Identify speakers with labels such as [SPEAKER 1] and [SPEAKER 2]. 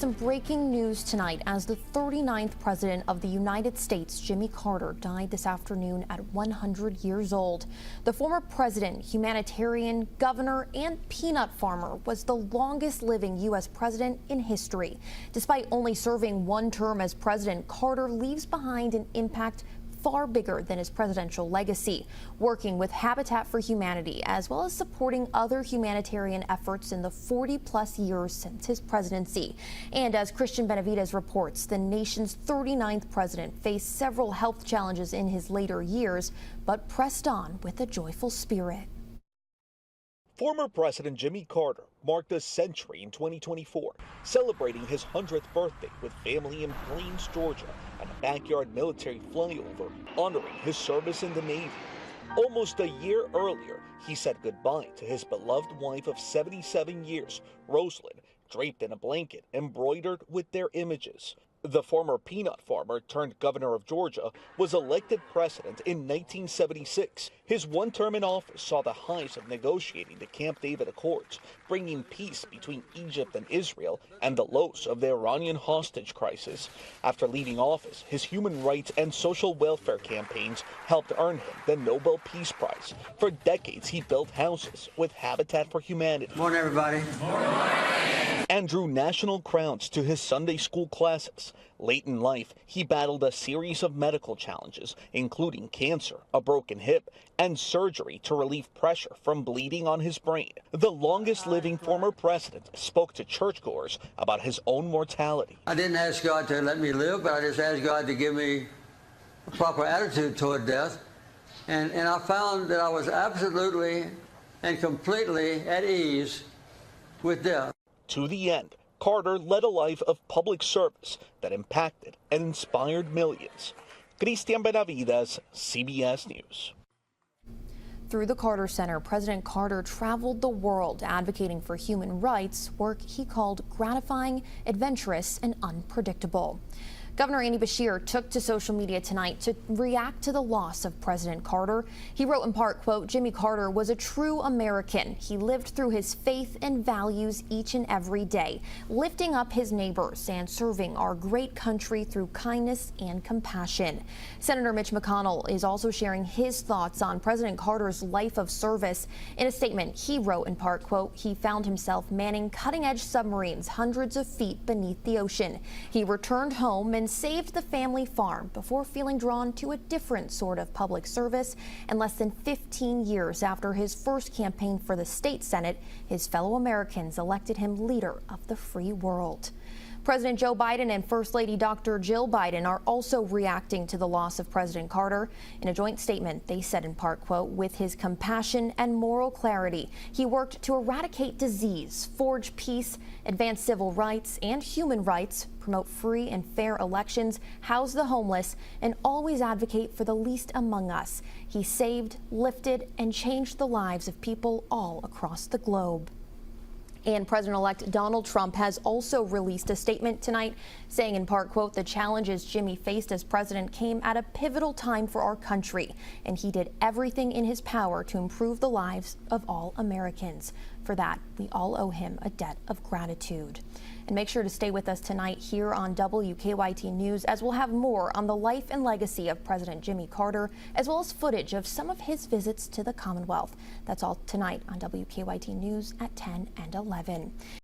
[SPEAKER 1] Some breaking news tonight as the 39th president of the United States, Jimmy Carter, died this afternoon at 100 years old. The former president, humanitarian, governor, and peanut farmer was the longest living U.S. president in history. Despite only serving one term as president, Carter leaves behind an impact far bigger than his presidential legacy, working with Habitat for Humanity as well as supporting other humanitarian efforts in the 40-plus years since his presidency. And as Christian Benavides reports, the nation's 39th president faced several health challenges in his later years, but pressed on with a joyful spirit.
[SPEAKER 2] Former President Jimmy Carter marked a century in 2024, celebrating his 100th birthday with family in Plains, Georgia, at a backyard military flyover, honoring his service in the Navy. Almost a year earlier, he said goodbye to his beloved wife of 77 years, Rosalind, draped in a blanket embroidered with their images. The former peanut farmer turned governor of Georgia was elected president in 1976. His one term in office saw the highs of negotiating the Camp David Accords, bringing peace between Egypt and Israel, and the lows of the Iranian hostage crisis. After leaving office, his human rights and social welfare campaigns helped earn him the Nobel Peace Prize. For decades, he built houses with Habitat for Humanity.
[SPEAKER 3] Morning, everybody. Morning.
[SPEAKER 2] And drew national crowds to his Sunday school classes. Late in life, he battled a series of medical challenges, including cancer, a broken hip, and surgery to relieve pressure from bleeding on his brain. The longest living former president spoke to churchgoers about his own mortality.
[SPEAKER 3] I didn't ask God to let me live, but I just asked God to give me a proper attitude toward death. And I found that I was absolutely and completely at ease with death.
[SPEAKER 2] To the end, Carter led a life of public service that impacted and inspired millions. Christian Benavides, CBS News.
[SPEAKER 1] Through the Carter Center, President Carter traveled the world advocating for human rights, work he called gratifying, adventurous, and unpredictable. Governor Andy Beshear took to social media tonight to react to the loss of President Carter. He wrote in part, quote, "Jimmy Carter was a true American. He lived through his faith and values each and every day, lifting up his neighbors and serving our great country through kindness and compassion." Senator Mitch McConnell is also sharing his thoughts on President Carter's life of service. In a statement, he wrote in part, quote, "He found himself manning cutting-edge submarines hundreds of feet beneath the ocean. He returned home and saved the family farm before feeling drawn to a different sort of public service. And less than 15 years after his first campaign for the state Senate, his fellow Americans elected him leader of the free world." President Joe Biden and First Lady Dr. Jill Biden are also reacting to the loss of President Carter. In a joint statement, they said in part, quote, "With his compassion and moral clarity, he worked to eradicate disease, forge peace, advance civil rights and human rights, promote free and fair elections, house the homeless, and always advocate for the least among us. He saved, lifted, and changed the lives of people all across the globe." And President-elect Donald Trump has also released a statement tonight saying in part, quote, "The challenges Jimmy faced as president came at a pivotal time for our country, and he did everything in his power to improve the lives of all Americans. For that, we all owe him a debt of gratitude." And make sure to stay with us tonight here on WKYT News, as we'll have more on the life and legacy of President Jimmy Carter, as well as footage of some of his visits to the Commonwealth. That's all tonight on WKYT News at 10 and 11.